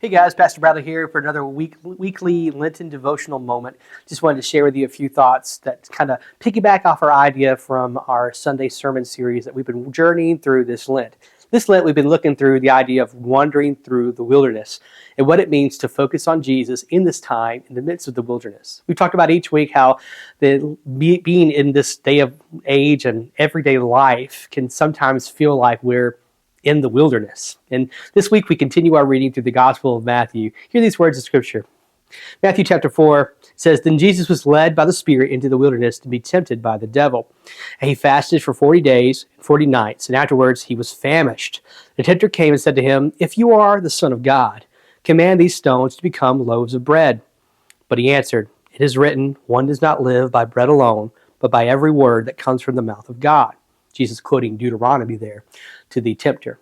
Hey guys, Pastor Bradley here for another weekly Lenten devotional moment. Just wanted to share with you a few thoughts that kind of piggyback off our idea from our Sunday sermon series that we've been journeying through this Lent. This Lent, we've been looking through the idea of wandering through the wilderness and what it means to focus on Jesus in this time in the midst of the wilderness. We've talked about each week how being in this day of age and everyday life can sometimes feel like we're in the wilderness. And this week we continue our reading through the Gospel of Matthew. Hear these words of Scripture. Matthew chapter 4 says, "Then Jesus was led by the Spirit into the wilderness to be tempted by the devil. And he fasted for 40 days and 40 nights, and afterwards he was famished. The tempter came and said to him, 'If you are the Son of God, command these stones to become loaves of bread.' But he answered, 'It is written, one does not live by bread alone, but by every word that comes from the mouth of God.'" Jesus quoting Deuteronomy there to the tempter.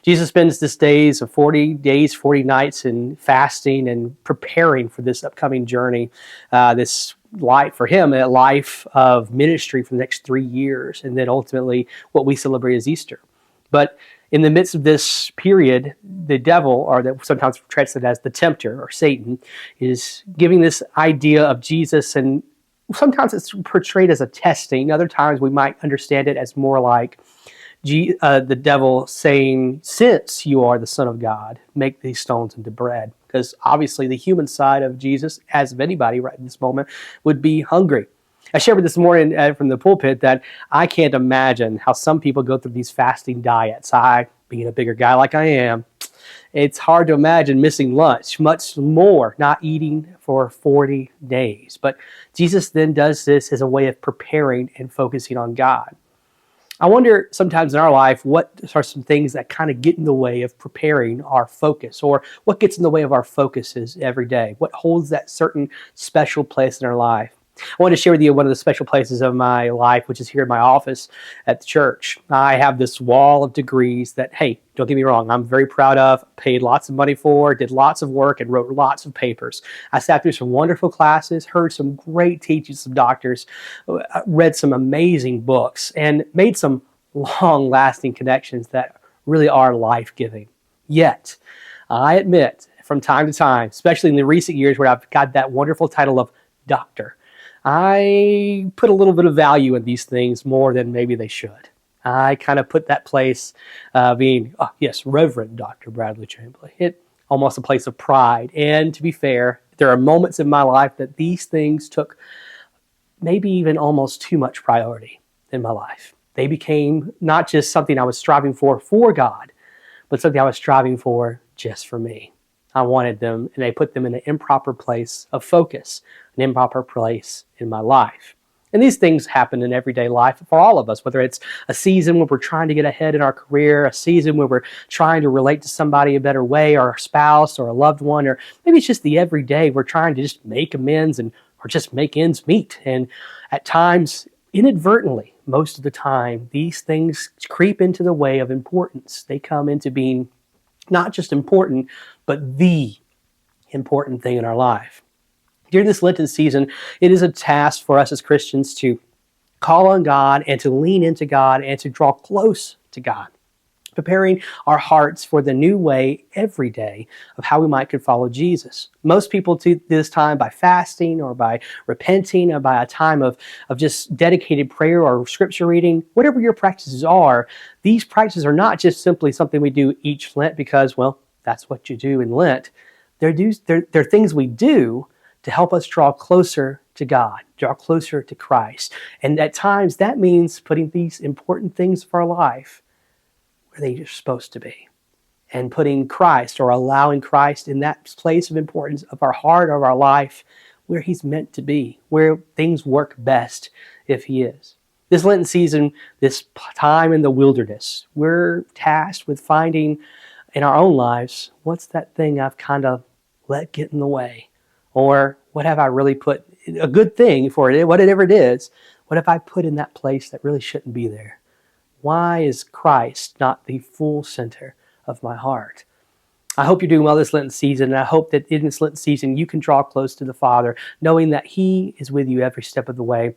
Jesus spends this days of 40 days, 40 nights in fasting and preparing for this upcoming journey, this life for him, a life of ministry for the next 3 years, and then ultimately what we celebrate as Easter. But in the midst of this period, the devil, or that sometimes translated as the tempter or Satan, is giving this idea of Jesus, and sometimes it's portrayed as a testing. Other times we might understand it as more like the devil saying, "Since you are the Son of God, make these stones into bread." Because obviously the human side of Jesus, as of anybody right in this moment, would be hungry. I shared with this morning from the pulpit that I can't imagine how some people go through these fasting diets. I, being a bigger guy like I am, it's hard to imagine missing lunch, much more not eating for 40 days. But Jesus then does this as a way of preparing and focusing on God. I wonder sometimes in our life, what are some things that kind of get in the way of preparing our focus, or what gets in the way of our focuses every day? What holds that certain special place in our life? I want to share with you one of the special places of my life, which is here in my office at the church. I have this wall of degrees that, hey, don't get me wrong, I'm very proud of, paid lots of money for, did lots of work, and wrote lots of papers. I sat through some wonderful classes, heard some great teachings from doctors, read some amazing books, and made some long-lasting connections that really are life-giving. Yet, I admit, from time to time, especially in the recent years where I've got that wonderful title of doctor, I put a little bit of value in these things more than maybe they should. I kind of put that place being, yes, Reverend Dr. Bradley Chamberlain. It almost a place of pride. And to be fair, there are moments in my life that these things took maybe even almost too much priority in my life. They became not just something I was striving for God, but something I was striving for just for me. I wanted them, and I put them in an improper place of focus, an improper place in my life. And these things happen in everyday life for all of us, whether it's a season where we're trying to get ahead in our career, a season where we're trying to relate to somebody a better way, or a spouse or a loved one, or maybe it's just the everyday we're trying to just make amends or just make ends meet. And at times, inadvertently, most of the time, these things creep into the way of importance. They come into being not just important, but the important thing in our life. During this Lenten season, it is a task for us as Christians to call on God and to lean into God and to draw close to God, preparing our hearts for the new way every day of how we might could follow Jesus. Most people do this time by fasting or by repenting or by a time of just dedicated prayer or scripture reading. Whatever your practices are, these practices are not just simply something we do each Lent because, well, that's what you do in Lent. They're things we do to help us draw closer to God, draw closer to Christ. And at times that means putting these important things of our life where they're supposed to be, and putting Christ, or allowing Christ in that place of importance of our heart, of our life, where he's meant to be, where things work best if he is. This Lenten season, this time in the wilderness, we're tasked with finding in our own lives, what's that thing I've kind of let get in the way? Or what have I really put, a good thing for it, whatever it is, what have I put in that place that really shouldn't be there? Why is Christ not the full center of my heart? I hope you're doing well this Lenten season, and I hope that in this Lenten season you can draw close to the Father, knowing that he is with you every step of the way.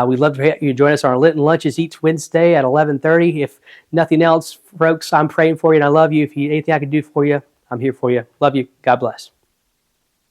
We'd love to have you join us on our Lenten lunches each Wednesday at 11:30. If nothing else, folks, I'm praying for you and I love you. If you anything I can do for you, I'm here for you. Love you. God bless.